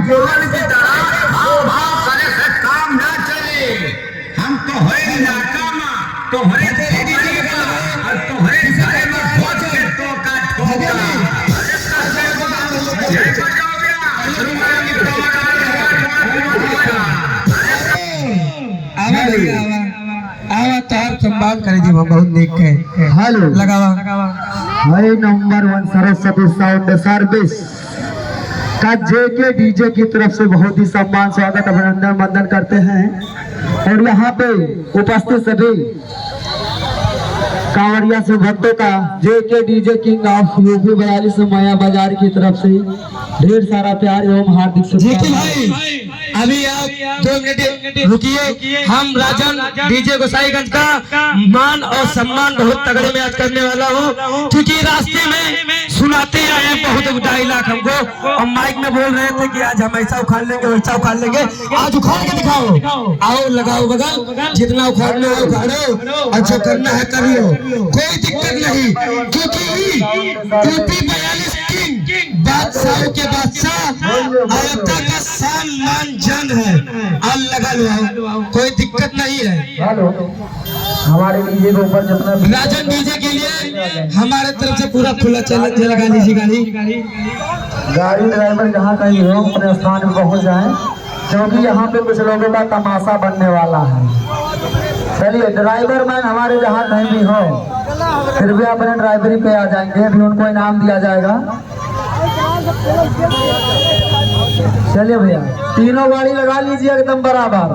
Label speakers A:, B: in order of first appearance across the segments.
A: जवान की तरह भाव भाव करे से काम ना चले। हम तो है इलाका में तो हरे तेरे दीजिएगा और तो हरे सारे में खोज के तो का ठोका। जय बजाओ गया रुमाल की
B: आवा तार संभाल करे जी बहुत निक है।
C: हेलो
B: लगावा
C: भाई नंबर 1 सरस्वती साउंड सर्विस का जेके डीजे की तरफ से बहुत ही सम्मान स्वागत अभिनंदन वंदन करते हैं। और यहाँ पे उपस्थित सभी कांवरिया से भक्तों का जेके डीजे किंग ऑफ यूपी 42 माया बाजार की तरफ से ढेर सारा प्यार एवं हार्दिक शुभकामनाएं।
B: अभी आप 2 मिनट रुकिए। हम राजन डीजे गोसाईगंज का मान और सम्मान बहुत तगड़े में आज करने वाला हूँ, क्योंकि रास्ते में सुनाते आए बहुत डायलॉग हमको और माइक में बोल रहे थे कि आज हम ऐसा उखाड़ लेंगे वैसा उखाड़ लेंगे। आज उखाड़ के दिखाओ, आओ लगाओ बगल, जितना उखाड़ना है उखाड़ो, अच्छा करना है करियो, कोई दिक्कत नहीं। क्योंकि यूपी 42 किंग बादशाहों के बादशाह अयोध्या का सम्मान जन है। आज लगा लो, कोई दिक्कत नहीं है।
C: हेलो हमारे डीजे के ऊपर जितना
B: राजन डीजे के लिए हमारे तरफ से पूरा खुला चैलेंज लगा लीजिए।
C: गाड़ी ड्राइवर जहाँ कहीं हो अपने स्थान में पहुँच जाए, क्योंकि यहाँ पे कुछ लोगों का तमाशा बनने वाला है। चलिए ड्राइवर मैन हमारे जहाँ कहीं भी हो फिर भी अपने ड्राइवरी पे आ जाएंगे, भी उनको इनाम दिया जाएगा। चलिए भैया तीनों गाड़ी लगा लीजिए एकदम बराबर,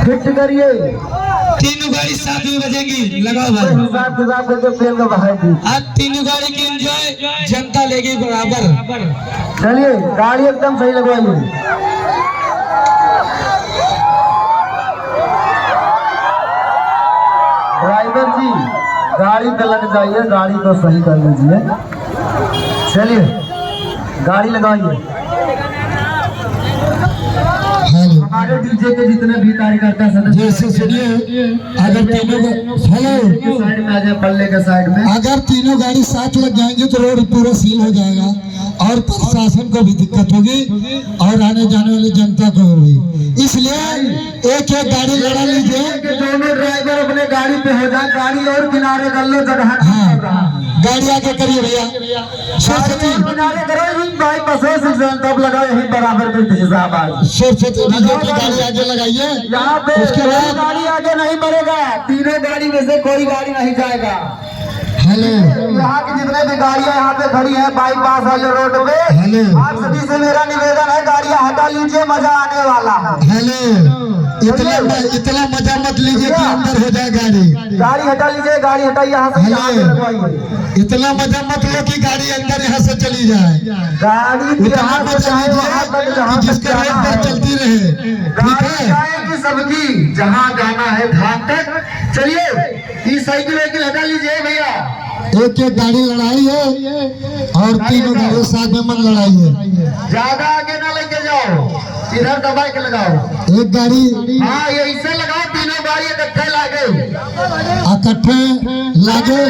C: फिट करिए।
B: तीनों गाड़ी साथ में बजेगी, लगाओ भाई
C: हिसाब किताब करके तेल का बहाएगी।
B: आज तीनों गाड़ी की एंजॉय जनता लेगी बराबर।
C: चलिए गाड़ी एकदम सही लगवाइए। ड्राइवर जी गाड़ी पे लग जाइए, गाड़ी को सही कर लीजिए। चलिए गाड़ी लगाइए। हमारे डीजे के जितने भी कार्यकर्ता
B: जैसे सुनिए, अगर तीनों
C: साइड में आ जाए, पल्ले के साइड में
B: अगर तीनों गाड़ी साथ लग जाएंगे तो रोड पूरा सील हो जाएगा और प्रशासन को भी दिक्कत होगी और आने जाने वाली जनता को होगी। इसलिए एक एक गाड़ी लड़ा लीजिए
C: कि दोनों ड्राइवर अपने गाड़ी पे हो जाए, गाड़ी और किनारे कर लो जगह।
B: हाँ गाड़ी आगे करिए भैया, सरस्वती
C: किनारे करो यहीं भाई, बसों तब लगाओ यहीं बराबर के हिसाब आज।
B: सरस्वती डीजे की गाड़ी आगे लगाइए।
C: यहाँ पे
B: उसके बाद
C: गाड़ी आगे नहीं बढ़ेगा, तीनों गाड़ी में से कोई गाड़ी नहीं जाएगा।
B: हेलो
C: यहाँ की जितने भी गाड़ियाँ यहाँ पे खड़ी हैं बाईपास वाले रोड पे,
B: हेलो
C: आप सभी से मेरा निवेदन है गाड़ियाँ हटा लीजिए, मजा आने वाला है।
B: हेलो इतना मजा मत लीजिए कि अंदर हो जाए गाड़ी।
C: गाड़ी हटा लीजिए, गाड़ी हटाइए यहाँ से, यहाँ पे लगवाइए।
B: इतना मजा मत लो कि गाड़ी अंदर यहाँ से चली जाए।
C: गाड़ी
B: इतना मजा लीजिए कि जिसका रेट पर चलती रहे, ठीक है।
C: जाएगी सबकी जहाँ जाना है धाम तक। चलिए ये साइकिल वाइकिल हटा लीजिए भैया।
B: एक एक गाड़ी लड़ाई है और तीनों गाड़ी साथ में मन लड़ाई है।
C: ज्यादा आगे ना लेके जाओ, इधर दबा के लगाओ।
B: एक गाड़ी
C: हाँ ये इससे लगाओ, तीनों गाड़ी इकट्ठे लागे
B: लागे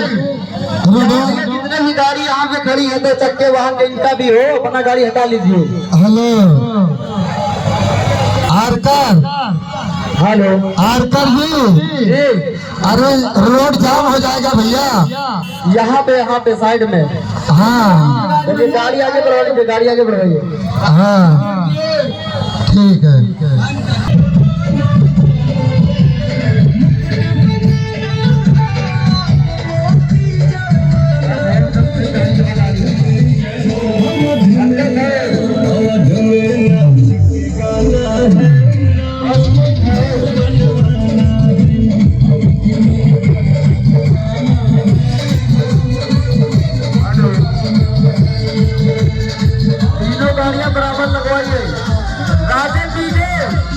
C: जितने भी गाड़ी यहाँ पे खड़ी है, 2 चक्के वाहन जिनका भी हो, अपना गाड़ी हटा लीजिए।
B: हेलो आरकर,
C: हेलो
B: आरकर जी, अरे रोड जाम हो जाएगा भैया।
C: यहाँ पे साइड में।
B: हाँ
C: चलिए गाड़ी आगे बढ़ा लीजिए, गाड़ी आगे बढ़ाइए।
B: हाँ ठीक है।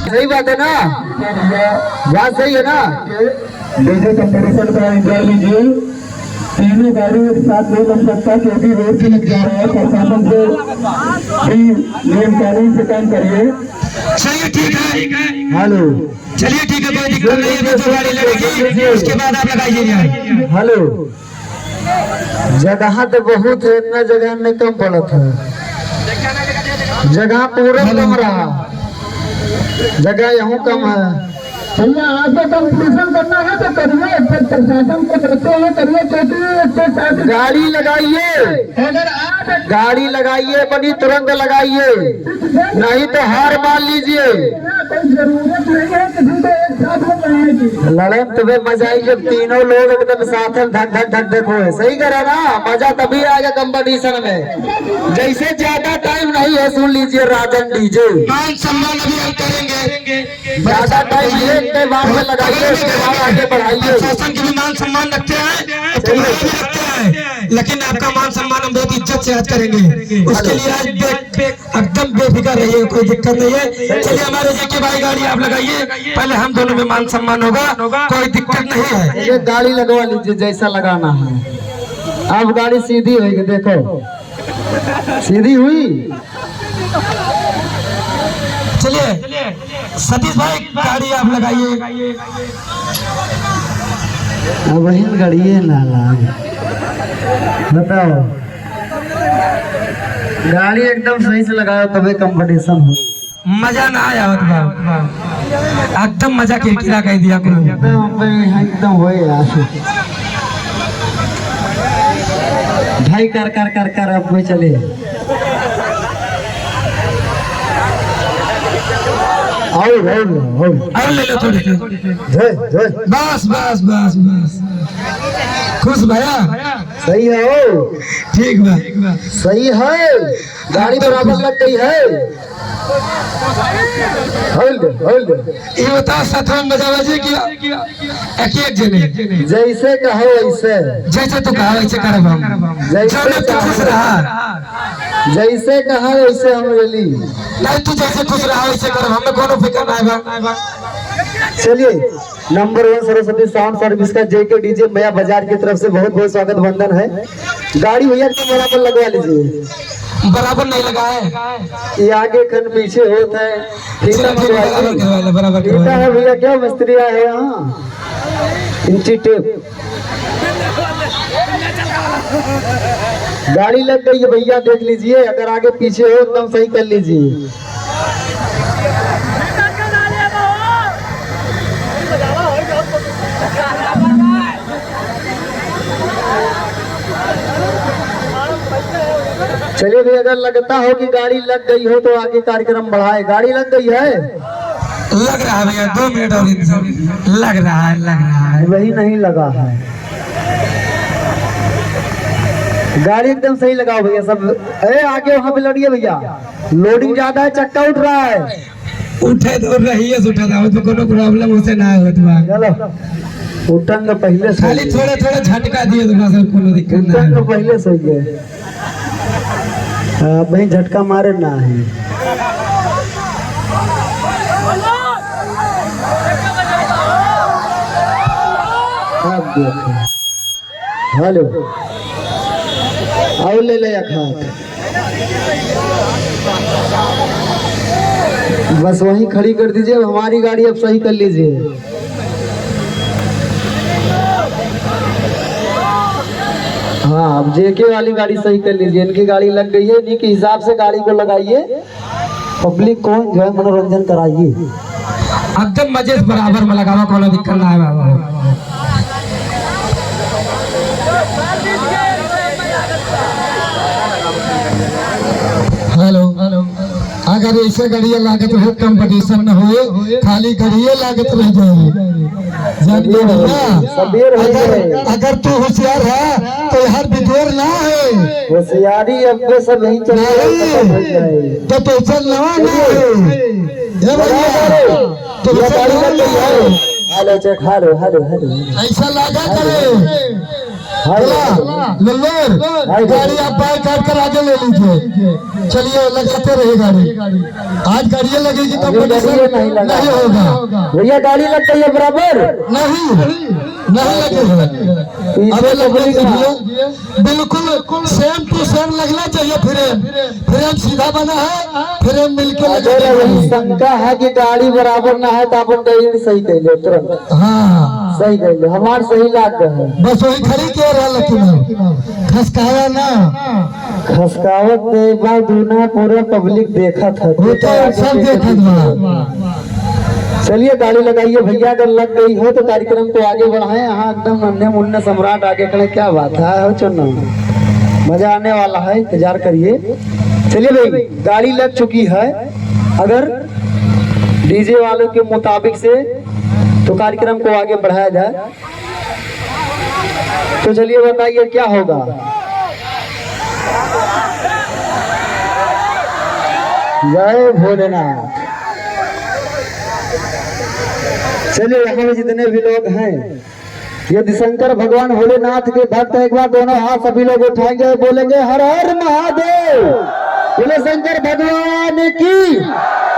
C: सही बात है ना, बात सही है ना। डीजे कंपटीशन का एंजॉय लीजिए। तीनों गाड़ी एक साथ नहीं लग सकता क्योंकि रोड से लग जा रहा है। प्रशासन से भी नियम कानून से काम करिए।
B: चलिए ठीक है।
C: हेलो
B: चलिए ठीक है, कोई दिक्कत नहीं है। जो गाड़ी लगेगी उसके बाद आप लगाइए।
C: हेलो जगह तो बहुत है, इतना जगह में कम पड़ा था। जगह पूरा कम रहा, जगह यहाँ कम है।
D: भैया आगे कंपटीशन करना है तो करिए, फिर प्रशासन को कहते हैं करिए, क्योंकि
C: गाड़ी लगाइए,
D: अगर आप
C: गाड़ी लगाइए, बड़ी तुरंत लगाइए, नहीं तो हार मान लीजिए।
D: कोई जरूरत नहीं है किसी को एक साथ में करने की।
C: लड़े तुम्हें मजा आई जब तीनों लोग एकदम साथ में धक धक धक धक हुए। सही करा ना, मजा तभी आएगा कंपटीशन में। जैसे ज्यादा टाइम नहीं है, सुन लीजिए राजन डीजे,
B: मान सम्मान अभी हम करेंगे,
C: ज्यादा टाइम एक के बाद में लगाइए, उसके बाद आगे बढ़ाइए।
B: शासन की भी मान सम्मान रखते हैं, तुम्हारा भी रखते हैं, लेकिन आपका मान सम्मान हम बहुत इज्जत से आज करेंगे। उसके लिए आज एकदम बेफिक्र रहिए, कोई दिक्कत नहीं है। चलिए हमारे जेके भाई गाड़ी आप लगाइए, पहले हम दोनों में मान सम्मान होगा, कोई दिक्कत नहीं है।
C: ये गाड़ी लगवा लीजिए जैसा लगाना है। अब गाड़ी सीधी हुई, देखो सीधी हुई।
B: चलिए सतीश भाई गाड़ी आप लगाइए।
C: वही गाड़ी है ना, बताओ गाड़ी एकदम सही से लगाओ तभी कंपटीशन हो।
B: मजा ना आया एकदम मजा किरकिरा कह दिया
C: एकदम हो यार, भाई कर कर कर कर अब कोई चले। और ले
B: लो थोड़ी बस बस बस बस। खुश भैया,
C: सही है हो,
B: ठीक बा,
C: सही है, गाड़ी बराबर लग गई है।
B: ये बताओ साथ में मजा बजे किया एक जने,
C: जैसे कहो वैसे,
B: जैसे तू कहा वैसे करब हम,
C: जैसे
B: तू खुश रहा,
C: जैसे कहा वैसे हम रेली।
B: नहीं तू जैसे खुश रहा वैसे करब, हमें कोनो फिक्र नहीं बा।
C: चलिए नंबर 1 सरस्वती साउंड सर्विस का जेके डीजे मया बाजार की तरफ से बहुत बहुत स्वागत वंदन है। गाड़ी भैया एकदम बराबर लगवा लीजिए।
B: बराबर नहीं लगा है,
C: ये आगे खन पीछे होता है,
B: बराबर
C: फीता है भैया, क्या मिस्त्री आए हैं यहाँ, इंची टेप। गाड़ी लग गई है भैया, देख लीजिए, अगर आगे पीछे हो एकदम सही कर लीजिए। चलिए भाई, अगर लगता हो कि गाड़ी लग गई हो तो आगे कार्यक्रम बढ़ाए। गाड़ी लग गई है,
B: लग रहा है भैया, 2 मिनट और लग रहा है,
C: वही नहीं लगा है। गाड़ी एकदम सही लगाओ भैया सब। अरे आगे वहाँ पे लड़िए भैया, लोडिंग ज्यादा है, चक्का उठ रहा है।
B: उठे तो रही है, उठा था तो कोनो प्रॉब्लम उसे ना होत बा।
C: चलो उठन तो पहले से,
B: खाली थोड़ा थोड़ा झटका दिए तो बस कोनो दिक्कत ना
C: उठन
B: है।
C: तो पहले से ही है, वही झटका मारे ना है। अब देखो, हेलो और ले ले खाट, बस वहीं खड़ी कर दीजिए। हमारी गाड़ी अब सही कर लीजिए। हाँ, अब जेके वाली गाड़ी सही कर लीजिए। इनकी गाड़ी लग गई है, इन्हीं के हिसाब से गाड़ी को लगाइए, पब्लिक को जो है मनोरंजन कराइए।
B: एकदम मजे से बराबर में लगावा, कोनो दिक्कत ना है बाबा। हेलो, अगर ऐसे गाड़ियाँ लागत रहे कंपटीशन न हुए, खाली गाड़ियाँ लागत रह जाएगी। जानिए भैया, अगर तू होशियार है तो यार बिगोर ना है,
C: होशियारी अब सब नहीं चल
B: तो टेंशन ना
C: हेलो हेलो हेलो,
B: ऐसा लागा करे। गाड़ी आप बाय काट कर आगे ले लीजिए। चलिए लगाते रहे गाड़ी, आज गाड़ियाँ लगेगी कंपटीशन नहीं होगा
C: भैया। गाड़ी लग गई है बराबर,
B: नहीं लगेगा। बिल्कुल सेम टू सेम लगना चाहिए। फ्रेम सीधा बना है, फ्रेम मिलकर
C: शंका है कि गाड़ी बराबर ना है तो अपन गाड़ी सही कर लो तुरंत।
B: हाँ
C: सही कर लो, हमारे सही लाग गए।
B: बस वही खड़ी के रहा लेकिन खसकावा ना
C: खसकावत के बाद दूना पूरा पब्लिक देखा था।
B: वो तो सब देखत बा।
C: चलिए गाड़ी लगाइए भैया, अगर लग गई हो तो कार्यक्रम को आगे बढ़ाएं। यहाँ एकदम अन्य मुन्ने सम्राट आगे खड़े, क्या बात है हो चुना, मजा आने वाला है, इंतजार करिए। चलिए भाई गाड़ी लग चुकी है, अगर डीजे वालों के मुताबिक से तो कार्यक्रम को आगे बढ़ाया जाए। तो चलिए बताइए क्या होगा। जय भोलेनाथ। चलिए यहाँ में जितने भी लोग हैं, यदि शंकर भगवान भोलेनाथ के भक्त एक बार दोनों हाथ सभी लोग उठाएंगे, बोलेंगे हर हर महादेव, बोले शंकर भगवान की,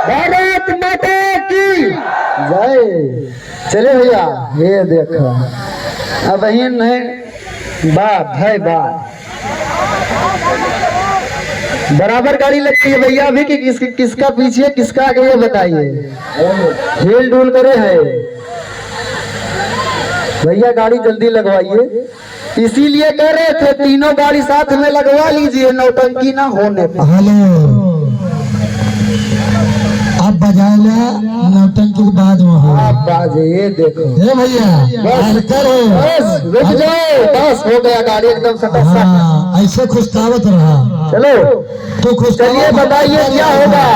C: भारत माता की जय। चले भैया ये देखो, अब यही नहीं बात है बात, बराबर गाड़ी लगती है भैया अभी कि किसका पीछे किसका आगे ये बताइए। हिल डुल करे है भैया, गाड़ी जल्दी लगवाइए, इसीलिए कह रहे थे तीनों गाड़ी साथ में लगवा लीजिए, नौटंकी ना होने पर।
B: हेलो अब बजा लिया, नौटंकी के बाद वहाँ
C: आप बाजे, ये देखो
B: हे भैया
C: बस
B: करो,
C: बस रुक जाओ, बस हो गया गाड़ी एकदम सटक।
B: हाँ ऐसे खुशकावत रहा।
C: चलो
B: तो खुश
C: चलिए बताइए क्या होगा,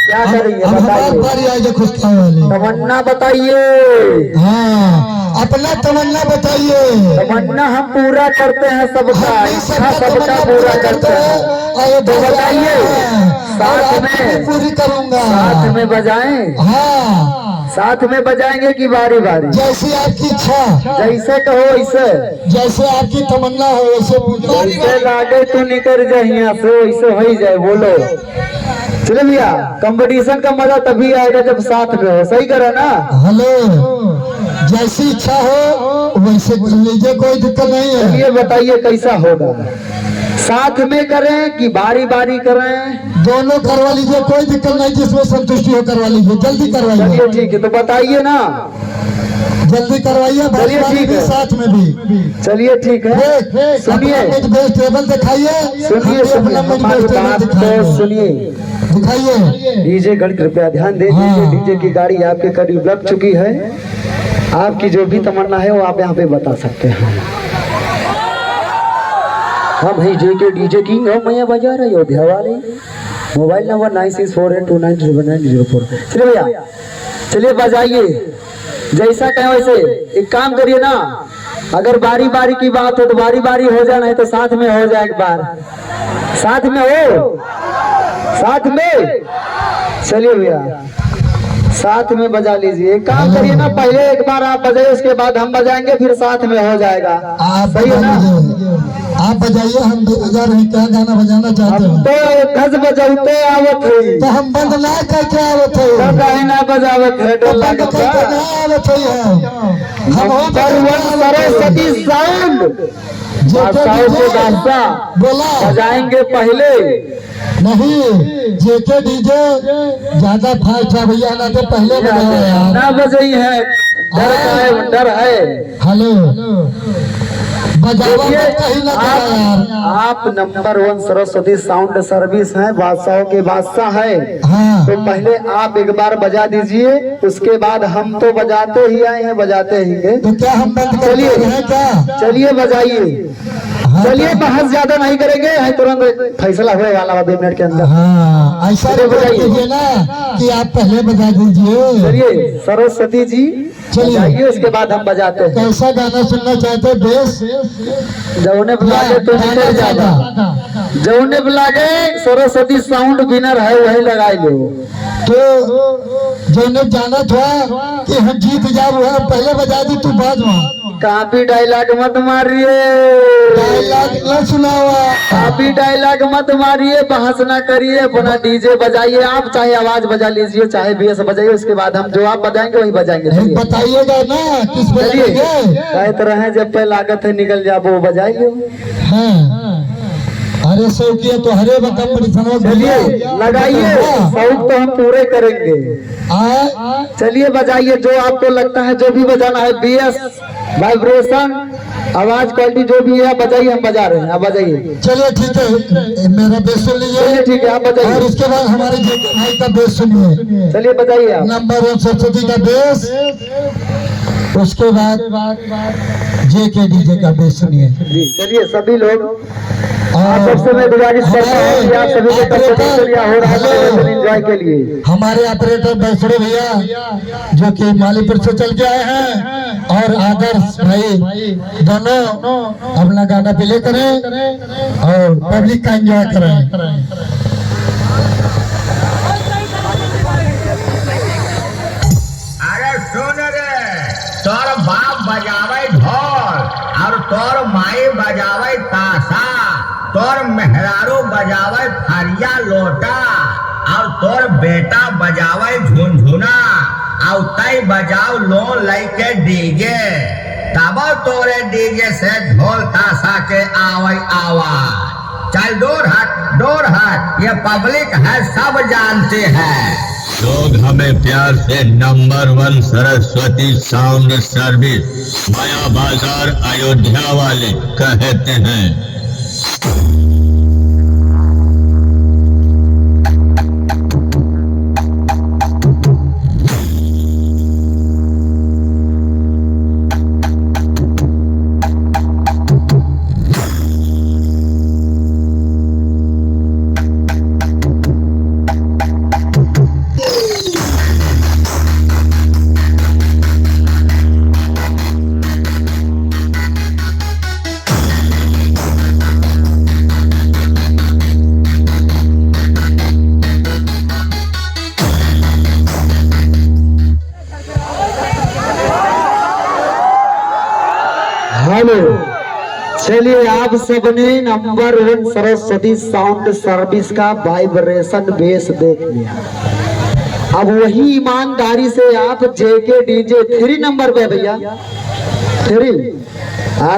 C: क्या करेंगे
B: अब हमारी
C: बताइए,
B: बारी आई जो खुशकाव वाली।
C: तमन्ना बताइए।
B: हाँ अपना तमन्ना बताइए।
C: तमन्ना हम पूरा करते हैं सबका, इच्छा सबका पूरा करते हैं। तो बताइए साथ में
B: पूरी करूंगा,
C: साथ में बजाएं,
B: हाँ
C: साथ में बजाएंगे कि बारी बारी,
B: जैसी आपकी इच्छा,
C: जैसे कहो वैसे,
B: जैसे आपकी तमन्ना हो वैसे पूरी।
C: जैसे लागे तू निकल जाए यहाँ से वैसे हो ही जाए, बोलो। चलो भैया कंपटीशन का मजा तभी आएगा जब साथ में हो, सही करो ना।
B: हेलो जैसी इच्छा हो वैसे लीजिए, कोई दिक्कत नहीं है।
C: ये बताइए कैसा होगा, साथ में करें कि बारी बारी करें?
B: दोनों करवा लीजिए, कोई दिक्कत नहीं, जिसमें संतुष्टि हो करवा लीजिए, जल्दी करवाइए।
C: चलिए ठीक है, तो बताइए ना,
B: जल्दी करवाइए,
C: चलिए ठीक है,
B: साथ में भी।
C: चलिए ठीक है, सुनिए
B: टेबल दिखाइए,
C: सुनिए सुनिए हमारी बात तो सुनिए।
B: दिखाइए
C: डीजे गण कृपया ध्यान दे दीजिए, डीजे की गाड़ी आपके करीब लग चुकी है, आपकी जो भी तमन्ना है वो आप यहाँ पे बता सकते हैं। हम है जेके डीजे किंग, हम मैया बाजार अयोध्या वाले, मोबाइल नंबर 9648290904। चलिए भैया चलिए बजाइए, जैसा कहें वैसे। एक काम करिए ना, अगर बारी बारी की बात हो तो बारी बारी हो जाए, नहीं तो साथ में हो जाए, एक बार साथ में हो, साथ में। चलिए भैया साथ में बजा लीजिए, एक काम करिए ना, पहले एक बार आप बजाइए, उसके बाद हम बजाएंगे, फिर साथ में हो जाएगा।
B: आप
C: सही है ना?
B: आप बजाइए, हम 2000 क्या गाना बजाना चाहते हैं।
C: तो धज बजाते आवत है,
B: तो हम बंद ना करके आवत है,
C: तो कहीं ना बजावत है, डर
B: बंद करके
C: लगता
B: ना आवत है। हम
C: सरस्वती साउंड बादशाहों के बादशाह
B: बोला
C: बजाएंगे पहले,
B: नहीं जेके डीजे ज्यादा फास्ट है भैया, ना तो पहले बजाया यार।
C: ना बजाई है, डर का है, डर है।
B: हेलो बजावा मत कहीं ना करा यार।
C: आप नंबर 1 सरस्वती साउंड सर्विस हैं, बादशाहों के बादशाह है।
B: हाँ
C: तो पहले आप एक बार बजा दीजिए, उसके बाद हम तो बजाते ही आए हैं, बजाते ही हैं।
B: तो क्या हम बंद कर
C: चलिए
B: हैं क्या?
C: चलिए बजाइए, चलिए बहस ज्यादा नहीं करेंगे, है तुरंत फैसला होने वाला है 2 मिनट के अंदर।
B: हाँ ऐसा कीजिए ना कि आप पहले बजा दीजिए।
C: चलिए सरस्वती जी
B: चलिए।
C: बजाइए, उसके बाद हम बजाते हैं।
B: कैसा गाना सुनना चाहते हैं? बेस
C: जौने बुलागे तो निकल जाएगा, जौने बुलागे सरस्वती साउंड विनर है वही लगाई लो।
B: तो जो ने जाना था कि हम जीत जाओ, पहले बजा दी, तू बाद में
C: कापी डायलॉग मत मारिए,
B: डायलॉग न सुनावा।
C: कापी डायलॉग मत मारिए, बहस ना करिए, अपना डीजे बजाइए। आप चाहे आवाज बजा लीजिए, चाहे बेस बजाइए, उसके बाद हम जो आप बजाएंगे वही बजाएंगे। चलिए
B: बताइएगा ना किस
C: चलिए,
B: बजाएंगे।
C: कहते रहे जब पे लागत है निकल जा, वो बजाइए।
B: हाँ अरे शौकिया तो हरे कंपटीशन
C: चलिए लगाइए, शौक तो हम पूरे करेंगे। चलिए बजाइए, जो आपको लगता है, जो भी बजाना है, बेस वाइब्रेशन, आवाज क्वालिटी जो भी है आप बजाइए, हम बजा रहे हैं, आप बजाइए।
D: चलिए ठीक है, मेरा बेस सुन लीजिए।
C: चलिए ठीक है, आप बजाइए।
D: और उसके बाद हमारे जेके भाई का बेस सुनिए।
C: चलिए बताइए आप।
D: नंबर 1 सरस्वती का बेस, उसके बाद जेके डीजे का बेस सुनिए।
C: जी चलिए सभी लोग,
D: और
C: आप सबसे मैं गुजारिश करता हूँ कि आप सभी को एंजॉय के लिए
D: हमारे ऑपरेटर बैसड़े भैया जो कि मालीपुर से चल के आए हैं, और आदर्श भाई दोनों अपना गाना प्ले करें और पब्लिक का एंजॉय करें।
A: अरे सुन रे, तोर बाप बजावे ढोल और तोर माई बजावे ताशा, तोर मेहरारू बजावे फरिया लोटा और तोर बेटा बजावे झुनझुना और तई बजाओ लो लइके डीजे, तब तोरे डीजे से ढोल ताशा के आवे आवाज। चल दूर हट, ये पब्लिक है, सब जानते हैं।
E: लोग हमें प्यार से नंबर 1 सरस्वती साउंड सर्विस माया बाजार अयोध्या वाले कहते हैं।
C: हेलो, चलिए आप सबने नंबर 1 सरस्वती साउंड सर्विस का वाइब्रेशन बेस देख लिया। अब वही ईमानदारी से आप जेके डीजे 3 नंबर पे भैया,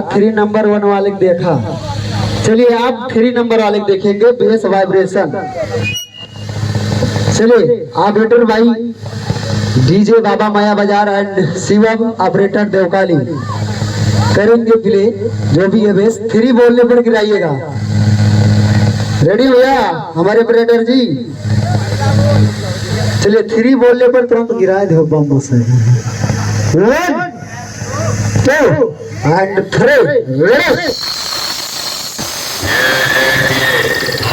C: 3 नंबर 1 वाले देखा। चलिए आप 3 नंबर वाले देखेंगे बेस वाइब्रेशन। चलिए ऑपरेटर भाई डीजे बाबा माया बाजार एंड शिवम ऑपरेटर देवकाली करेंगे प्ले, जो भी है बेस 3 बोलने पर गिराइएगा। रेडी भैया हमारे ऑपरेटर जी? चलिए 3 बोलने पर तुरंत गिराए दो बम से। 1 2 एंड 3 रेडी।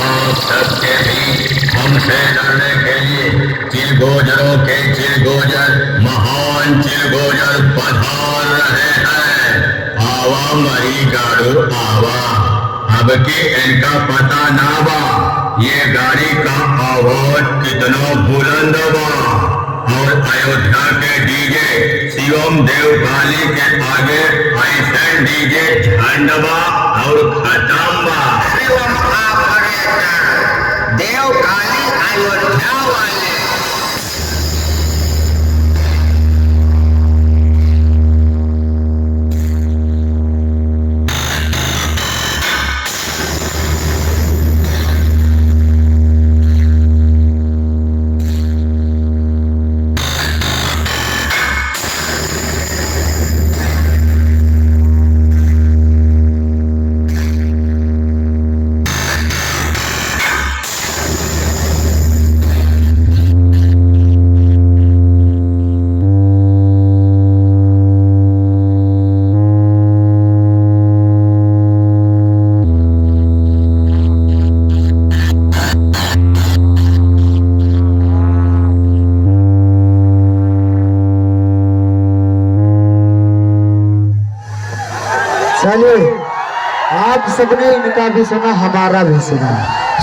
E: आप सबके बीच हमसे लड़ने के लिए चिलगोजरों के चिलगोजर, महान चिलगोजर पधार रहे हैं। आवा मरी गाड़ू आवा, अब की इनका पता ना बा, ये गाड़ी का आवाज कितना बुलंद बा, और अयोध्या के डीजे शिवम देवकाली के आगे ऐसा डीजे झंडवा और खत्म बा।
A: शिवम ऑपरेटर देवकाली अयोध्या वाले।
C: चलिए आप सबने इनका भी सुना, हमारा भी सुना।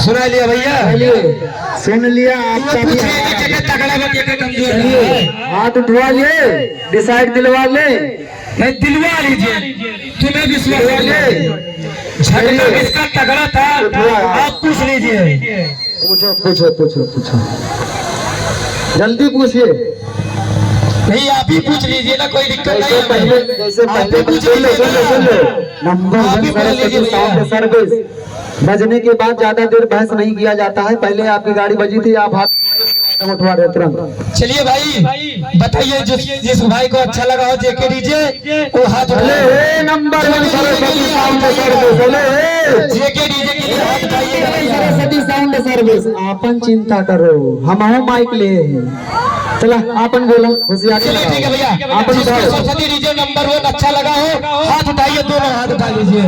B: सुना लिया भैया?
C: चलिए सुन लिया आपका भी। चलिए हाथ उठवा लिए, डिसाइड दिलवा ले।
B: नहीं दिलवा लीजिए, तुम्हें विश्वास है। झगड़ा किसका तगड़ा था आप पूछ लीजिए।
C: पूछो पूछो पूछो पूछो, जल्दी पूछिए।
B: नहीं आप ही पूछ लीजिए ना, कोई दिक्कत नहीं है।
C: जैसे पहले सुन लो नंबर 1 सरस्वती साउंड सर्विस बजने के बाद ज्यादा देर बहस नहीं किया जाता है। पहले आपकी गाड़ी बजी थी, आप हाथ कदम उठवा रहे तुरंत।
B: चलिए भाई बताइए जिस भाई को अच्छा लगा हो जेके डीजे वो हाथ उठाइए।
C: नंबर 1 सरस्वती साउंड सर्विस,
B: जेके डीजे के लिए हाथ उठाइएगा भैया।
C: Saraswati sound service. आपन चिंता करो, हम माइक ले चला आपन बोला होशियारी
B: चलिए ठीक है भैया,
C: आपन
B: जिसको
C: उठाओ।
B: सरस्वती डीजे नंबर 1 अच्छा लगा हो हाथ उठाइए, दोनों हाथ उठा लीजिए।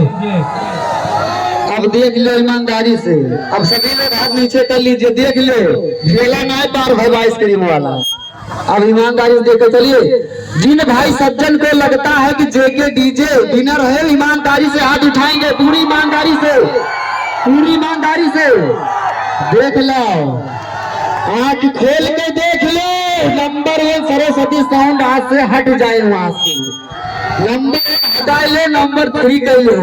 C: अब देख लो ईमानदारी से, अब सभी लोग हाथ नीचे कर लीजिए, देख लो मेला ना है पार भाई आइसक्रीम वाला। अब ईमानदारी से देखो, चलिए जिन भाई सज्जन को लगता है कि जेके डीजे विनर है, ईमानदारी से हाथ उठाएंगे, पूरी ईमानदारी से, पूरी ईमानदारी से देख लो, आंख खोल के देख लो। नंबर 1 सरस्वती साउंड आज से हट जाए, वहां से नंबर हटा ले, नंबर 3 कर लो।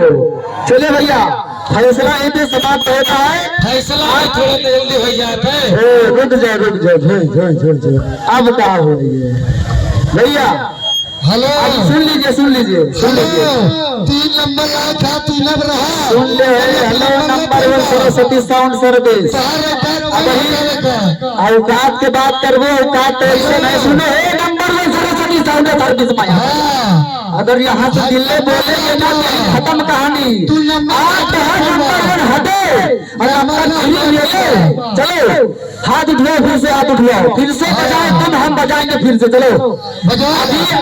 C: चले भैया फैसला यहीं पे समाप्त होता है।
B: फैसला थोड़ा जल्दी हो जाता है।
C: रुक जाओ अब क्या हो रही है भैया,
D: हेलो
C: अब सुन लीजिए
D: 3 नंबर आया था, 3 अब रहा।
C: सुन ले। Hello number 1 Saraswati sound service. औकात के बात करबो, औकात तो ऐसे नहीं सुनो। नंबर 1 सरस्वती साउंड सर्विस में अगर यहाँ से दिल्ली बोलेंगे ना तो खत्म कहानी। आप नंबर 1 हटे और नंबर 3 ले ले। चलो हाथ उठाओ, फिर से हाथ उठाओ, फिर से बजाए तुम, हम बजाएंगे फिर से। चलो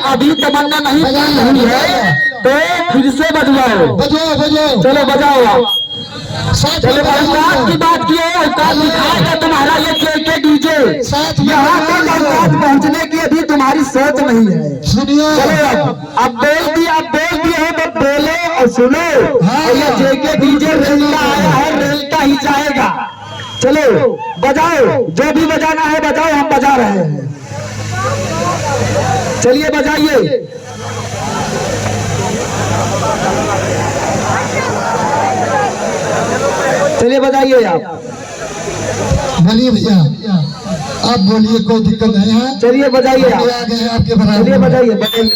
C: अभी तमन्ना नहीं हुई है तो फिर से बजवाओ। चलो बजाओ आप। चलो औकात की बात की है, औकात दिखाएगा तुम्हारा ये जेके डीजे। यहाँ तक औकात पहुँचने की अभी तुम्हारी सोच नहीं है। चलो अब बोल दिए हो तो बोलो और सुनो। और ये जेके डीजे रेलता आया है, रेलता ही जाएगा। चलो बजाओ, जो भी बजाना है बजाओ, हम बजा रहे हैं। चलिए बजाइए। चलिए बताइए आप।
D: बोलिए भैया, आप बोलिए, कोई दिक्कत नहीं है।
C: चलिए बताइए आप।
D: आ गए आपके
C: चलिए
D: बराबर।
C: बताइए।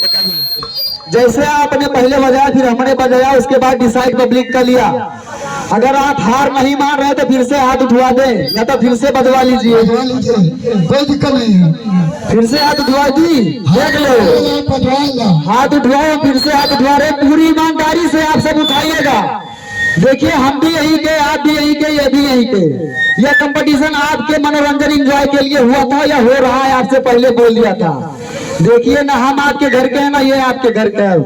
C: जैसे आपने पहले बजाया फिर हमने बजाया, उसके बाद डिसाइड पब्लिक कर लिया। अगर आप हार नहीं मान रहे तो फिर से हाथ उठवा दें, या तो फिर से बजवा लीजिए।
D: बजवा लीजिए, कोई दिक्कत नहीं है।
C: फिर से हाथ उठवा दी, देख लो
D: बजवाएगा।
C: हाथ उठवाओ, फिर से हाथ उठवा रहे। पूरी ईमानदारी से आप सब उठाइएगा। देखिए हम भी यहीं के, आप भी यहीं के, ये भी यहीं के। यह कंपटीशन आपके मनोरंजन एंजॉय के लिए हुआ था या हो रहा है, आपसे पहले बोल दिया था। देखिए ना हम आपके घर के हैं ना ये आपके घर के है।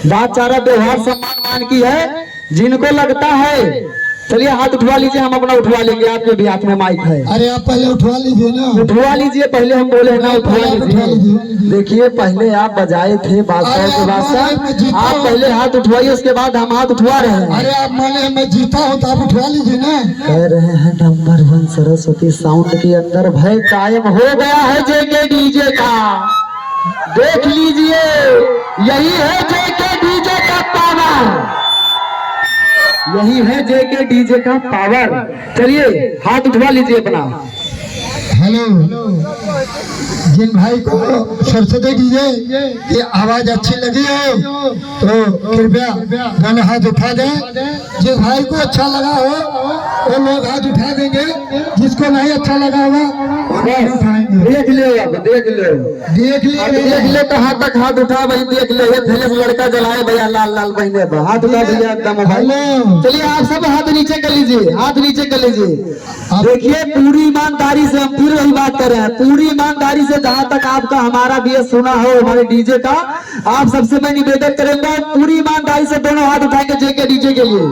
C: बात चारा व्यवहार सम्मान मान की है। जिनको लगता है चलिए हाथ उठवा लीजिए, हम अपना उठवा लेंगे। आपके भी हाथ में माइक है,
D: अरे आप पहले उठवा लीजिए ना।
C: उठवा लीजिए। पहले हम बोले ना उठवा लीजिए। देखिए पहले आप बजाए थे बादशाह के बादशाह, आप पहले हाथ उठवाइए, उसके बाद हम हाथ उठवा रहे हैं।
D: अरे आप माने मैं जीता हूँ तो आप उठवा लीजिए ना।
C: कह रहे हैं नंबर 1 सरस्वती साउंड के अंदर भय कायम हो गया है जेके डीजे का। देख लीजिए, यही है जेके डीजे का पावर, यही है जेके डीजे का पावर। चलिए हाथ उठवा लीजिए अपना।
D: हेलो, जिन भाई को सरस्वती डीजे की आवाज अच्छी लगी हो तो कृपया दोनों हाथ उठा दें। जिस भाई को अच्छा लगा हो वो लोग हाथ उठा देंगे, जिसको नहीं अच्छा लगा होगा वो नहीं उठाएंगे।
C: देख लो अब, देख लो,
D: देख लिए
C: देख ले कहाँ तक हाथ उठा भाई, देख ले। ये थैले से लड़का जलाए भैया लाल लाल बहने पर हाथ उठा भैया एकदम भाई।
D: हेलो।
C: चलिए आप सब हाथ नीचे कर लीजिए, हाथ नीचे कर लीजिए। देखिए पूरी ईमानदारी से, हम फिर वही बात कर रहे हैं, पूरी ईमानदारी से जहाँ तक आपका हमारा भी सुना हो हमारे डीजे का, आप सबसे मैं निवेदन करूंगा पूरी ईमानदारी से दोनों हाथ उठाएंगे जेके डीजे के लिए।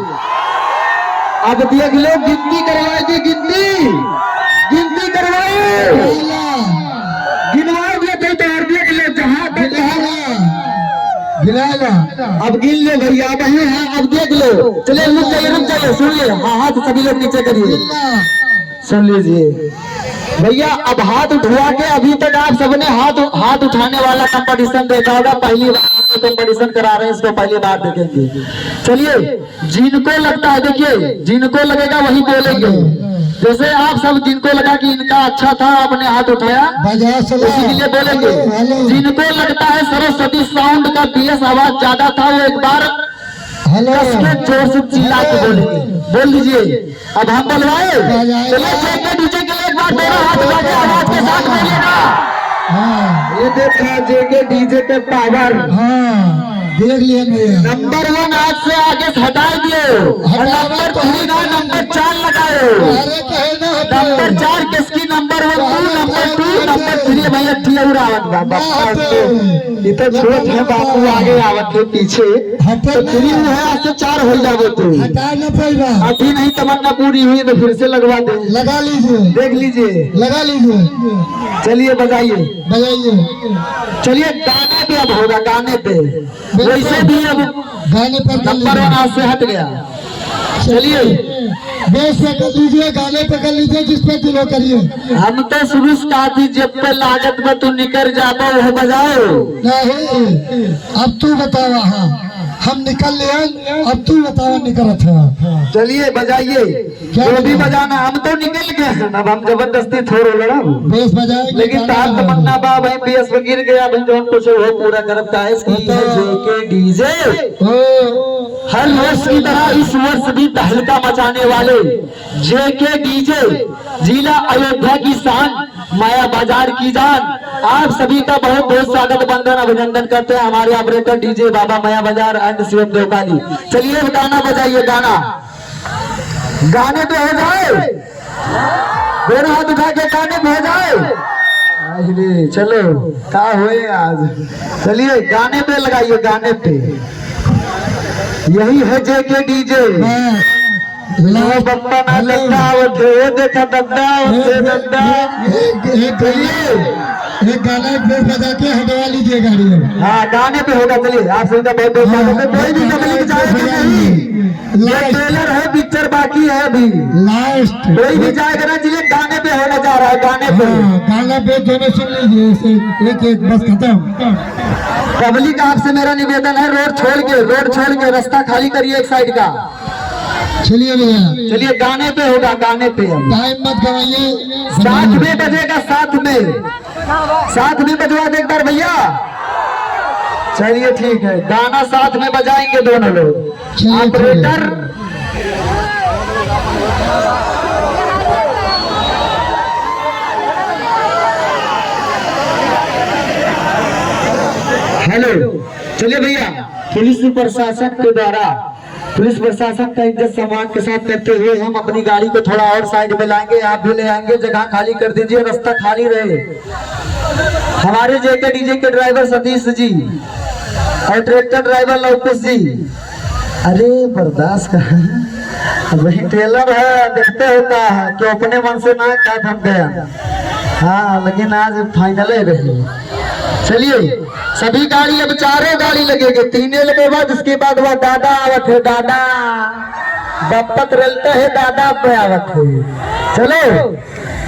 C: अब देख लो, गिनती करवाएगी, गिनती करवाए, गिनवाओगे तो और देख लो जहाँ तक
D: गिलाएगा।
C: अब गिन ले भैया, अब ही है, अब देख लो। चलिए रुक जाइए, सुन ले। हाँ हाथ सभी लोग नीचे करिए, सुन लीजिए भैया। अब हाथ उठवा के अभी तक आप सबने हाथ उठाने वाला कंपटीशन देखा होगा। पहली बार कंपटीशन करा रहे हैं, इसको पहली बार देखेंगे। चलिए जिनको लगता है, देखिए जिनको लगेगा वही बोलेंगे। जैसे आप सब जिनको लगा कि इनका अच्छा था आपने हाथ उठाया, उसी के लिए बोलेंगे। जिनको लगता है सरस्वती साउंड का बेस आवाज ज्यादा था वो एक बार कस के जोर से चिल्ला के बोलेंगे। बोल दीजिए। अब हम बोलवाए, चलिए जेके डीजे के लिए एक बार
B: बार मेरा हाथ उठा के आवाज के साथ बोलिएगा।
D: हाँ
C: ये देखा जेके डीजे के पावर
D: हाँ देख लिए भैया।
C: नंबर 1 आज से आगे हटा दिए और नंबर 3 ना नंबर 4 लगाए।
D: अरे कहे ना
C: नंबर 4 किसकी? नंबर 1 नंबर 2 नंबर 3 भैया टियर आवत बा बापा ये तो छोट है बापू आगे आवत है पीछे
D: हटे
C: तो 3 है आज से 4 हो जावे तो
D: हटा न पाएगा।
C: अभी नहीं तमन्ना पूरी हुई तो फिर से लगवा दे।
D: लगा लीजिए
C: देख लीजिए
D: लगा लीजिए
C: चलिए बजाइए
D: बजाइए।
C: चलिए गाने पे अब होगा गाने पे वैसे भी अब
D: गाने पर कर
C: नंबर 1
D: लीजिए।
C: आज से हट गया। चलिए
D: बेस पे कर लीजिए गाने पे कर लीजिए जिस पे दिलो करिए।
C: हम तो शुरू से कहा थी जब पे लागत में तू निकल जाता वो बजाओ।
D: नहीं अब तू बतावा। हाँ हम निकल लिए अब तू बतावा निकल था।
C: चलिए बजाइए जो भी बजाना हम तो निकल गए हैं अब हम जबरदस्ती थोड़ा लड़ा
D: बेस बजाएंगे
C: लेकिन तार तमन्ना बा भाई बीएस में गिर गया भाई जो कुछ वो पूरा करता है इसकी है जेके डीजे। हर वर्ष की तरह इस वर्ष भी तहलका मचाने वाले जेके डीजे जिला अयोध्या की शान माया बाजार की जान आप सभी का बहुत बहुत स्वागत वंदन अभिनंदन करते हैं हमारे ऑपरेटर डीजे बाबा माया बाजार एंड शिवम देवकाली। चलिए गाना बजाइए गाना गाने पे हो जाए दोनों हाथ उठा के गाने पे हो जाए। अरे चलो क्या हुए आज। चलिए गाने पे लगाइए गाने पे यही है जेके डीजे। लो बप्पा ना लंगा वो देखा दद्दा वो दद्दा।
D: एक गाना बेस बजा के हटवा लीजिए गाड़ी में।
C: हाँ गाने पे होगा। चलिए आप सभी का बहुत बहुत स्वागत है। कोई भी तकलीफ जाएगा नहीं ये ट्रेलर है पिक्चर बाकी है अभी
D: लास्ट
C: कोई भी जाएगा ना चलिए गाने पे होने जा रहा है गाने पे।
D: गाना पे दोनों सुन लीजिए इसे एक एक बस खत्म।
C: पब्लिक आपसे मेरा निवेदन है रोड छोड़ के रास्ता खाली करिए एक साइड का।
D: चलिए भैया
C: चलिए गाने पे होगा गाने पे
D: टाइम मत गवाइए।
C: साथ में बजेगा साथ में बजवा दे एक बार भैया। चलिए ठीक है गाना साथ में बजाएंगे दोनों लोग
D: चलिए,
C: ऑपरेटर। हेलो चलिए भैया पुलिस प्रशासन के द्वारा पुलिस प्रशासन का इज्जत सम्मान के साथ करते हुए हम अपनी गाड़ी को थोड़ा और साइड में लाएंगे। आप भी ले आएंगे जगह खाली कर दीजिए रास्ता खाली रहे। हमारे जेके डीजे के ड्राइवर सतीश जी और ट्रैक्टर ड्राइवर लवकुश जी। अरे बर्दाश्त कर वही ट्रेलर है देखते होता है कि अपने मन से ना क्या थक गया। हाँ लेकिन आज फाइनल है रही। चलिए सभी गाड़ी अब चारों गाड़ी लगेगी 3 लगे बाद उसके बाद वह दादा आवत है दादा बप्पत रलता है दादा पे आवत है। चलो